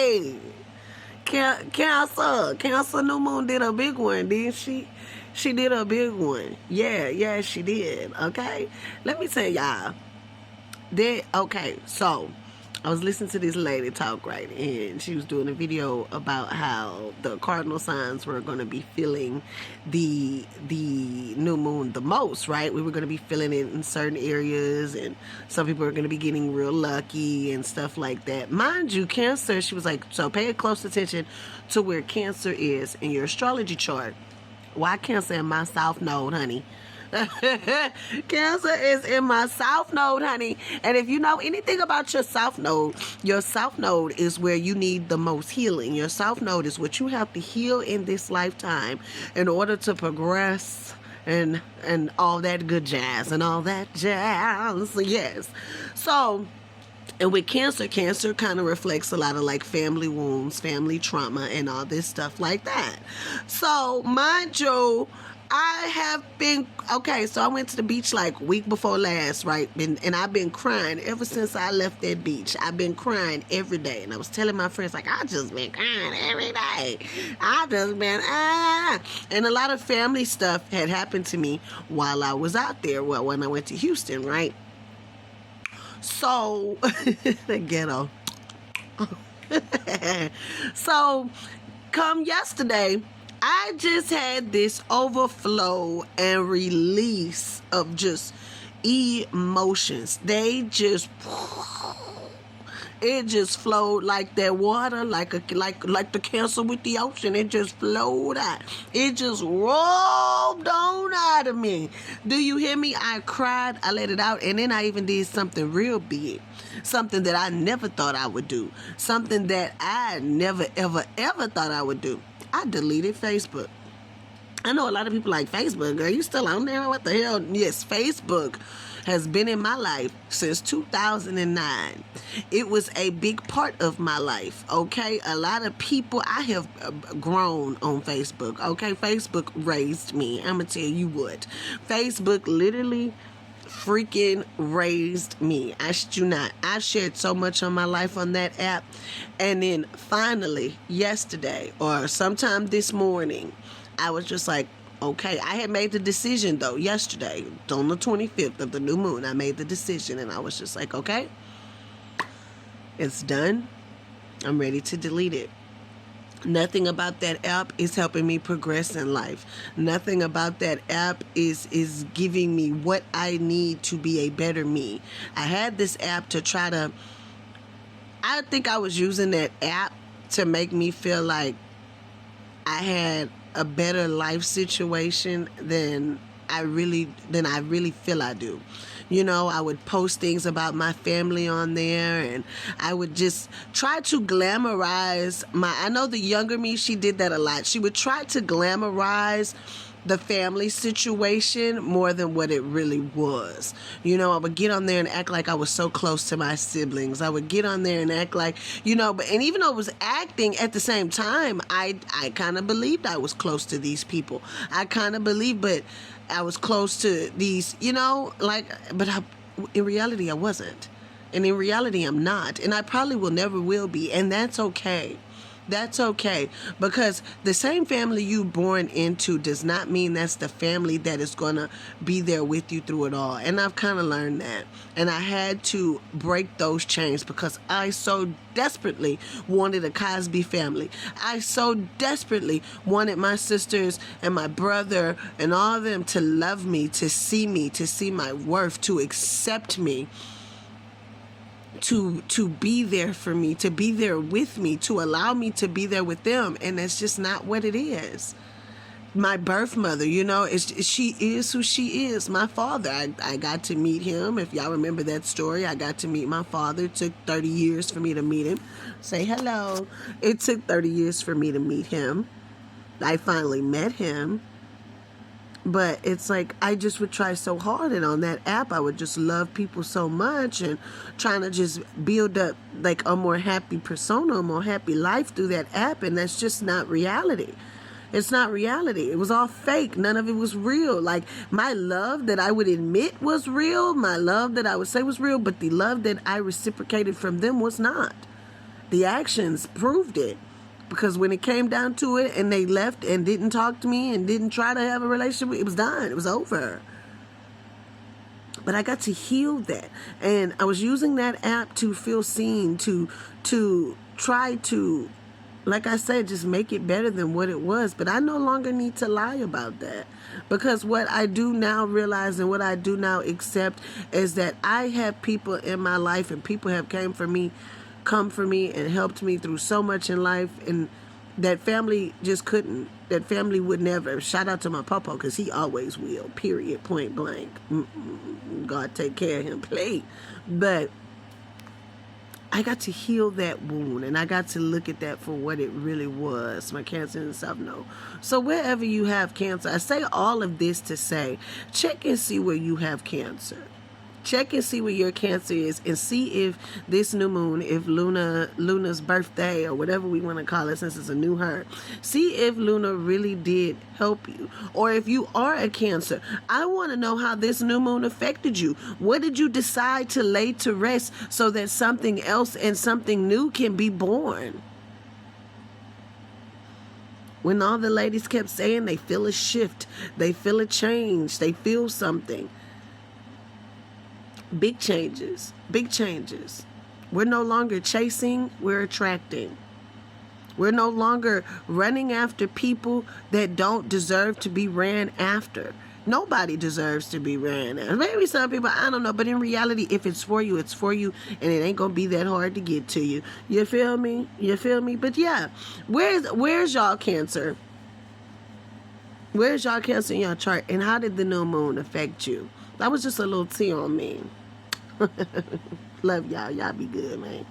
Hey, Cancer New Moon did a big one, didn't she? She did a big one. Yeah, she did. Okay, let me tell y'all. Okay, so I was listening to this lady talk, right, and she was doing a video about how the cardinal signs were going to be feeling the new moon the most, right? We were going to be feeling it in certain areas, and some people are going to be getting real lucky and stuff like that. Mind you, Cancer, she was like, so pay close attention to where Cancer is in your astrology chart. Why Cancer in my south node, honey? Cancer is in my south node, honey. And if you know anything about your south node is where you need the most healing. Your south node is what you have to heal in this lifetime in order to progress and all that good jazz and all that jazz. Yes. So, and with Cancer kind of reflects a lot of like family wounds, family trauma, and all this stuff like that. So, mind you, I have been, okay, so I went to the beach like week before last, right? And I've been crying ever since I left that beach. I've been crying every day. And I was telling my friends, like, I just been crying every day. I just been, And a lot of family stuff had happened to me while I was out there. Well, when I went to Houston, right? So, the ghetto. So, come yesterday, I just had this overflow and release of just emotions. It just flowed like that water, like the Cancer with the ocean. It just flowed out. It just rolled on out of me. Do you hear me? I cried, I let it out, and then I even did something real big. Something that I never thought I would do. Something that I never, ever thought I would do. I deleted Facebook. I know a lot of people like, Facebook, girl, you still on there? What the hell? Yes, Facebook has been in my life since 2009. It was a big part of my life, okay? A lot of people, I have grown on Facebook, okay? Facebook raised me. I'm going to tell you what. Facebook literally freaking raised me. I shit you not. I shared so much on my life on that app. And then finally, yesterday or sometime this morning, I was just like, okay, I had made the decision though yesterday on the 25th of the new moon. I made the decision and I was just like, okay, it's done. I'm ready to delete it. Nothing about that app is helping me progress in life. Nothing about that app is giving me what I need to be a better me. I had this app to try to, I think I was using that app to make me feel like I had a better life situation than I really feel I do. You know, I would post things about my family on there, and I would just try to glamorize I know the younger me, she did that a lot. She would try to glamorize the family situation more than what it really was. You know, I would get on there and act like I was so close to my siblings. I would get on there and act like, you know, and even though I was acting at the same time, I kind of believed I was close to these people. I kind of believed, but I was close to these, you know, in reality, I wasn't. And in reality, I'm not. And I probably never will be. And that's okay. That's okay, because the same family you born into does not mean that's the family that is going to be there with you through it all. And I've kind of learned that. And I had to break those chains because I so desperately wanted a Cosby family. I so desperately wanted my sisters and my brother and all of them to love me, to see my worth, to accept me. To be there for me, to be there with me, to allow me to be there with them. And that's just not what it is. My birth mother, you know, she is who she is. My father, I got to meet him. If y'all remember that story, I got to meet my father. It took 30 years for me to meet him. Say hello. It took 30 years for me to meet him. I finally met him. But it's like I just would try so hard, and on that app I would just love people so much and trying to just build up like a more happy persona, a more happy life through that app, and that's just not reality. It's not reality. It was all fake. None of it was real. Like my love that I would admit was real, my love that I would say was real, but the love that I reciprocated from them was not. The actions proved it. Because when it came down to it and they left and didn't talk to me and didn't try to have a relationship, it was done. It was over. But I got to heal that. And I was using that app to feel seen, to try to, like I said, just make it better than what it was. But I no longer need to lie about that. Because what I do now realize and what I do now accept is that I have people in my life and people have come for me and helped me through so much in life, and that family just couldn't. That family would never. Shout out to my papa, because he always will, period, point blank. God take care of him, play. But I got to heal that wound, and I got to look at that for what it really was, my cancer and South Node. So wherever you have cancer, I say all of this to say, check and see where you have cancer. Check and see where your cancer is, and see if this new moon, if Luna's birthday, or whatever we want to call it, since it's a new her, see if Luna really did help you. Or if you are a Cancer, I want to know how this new moon affected you. What did you decide to lay to rest so that something else and something new can be born? When all the ladies kept saying they feel a shift, they feel a change, they feel something. Big changes, big changes. We're no longer chasing, we're attracting. We're no longer running after people that don't deserve to be ran after. Nobody deserves to be ran after. Maybe some people, I don't know, but in reality, if it's for you, it's for you, and it ain't gonna be that hard to get to you. You feel me? You feel me? But yeah, where's y'all Cancer? Where's y'all Cancer in your chart, and how did the new moon affect you? That was just a little tea on me. Love y'all. Y'all be good, man.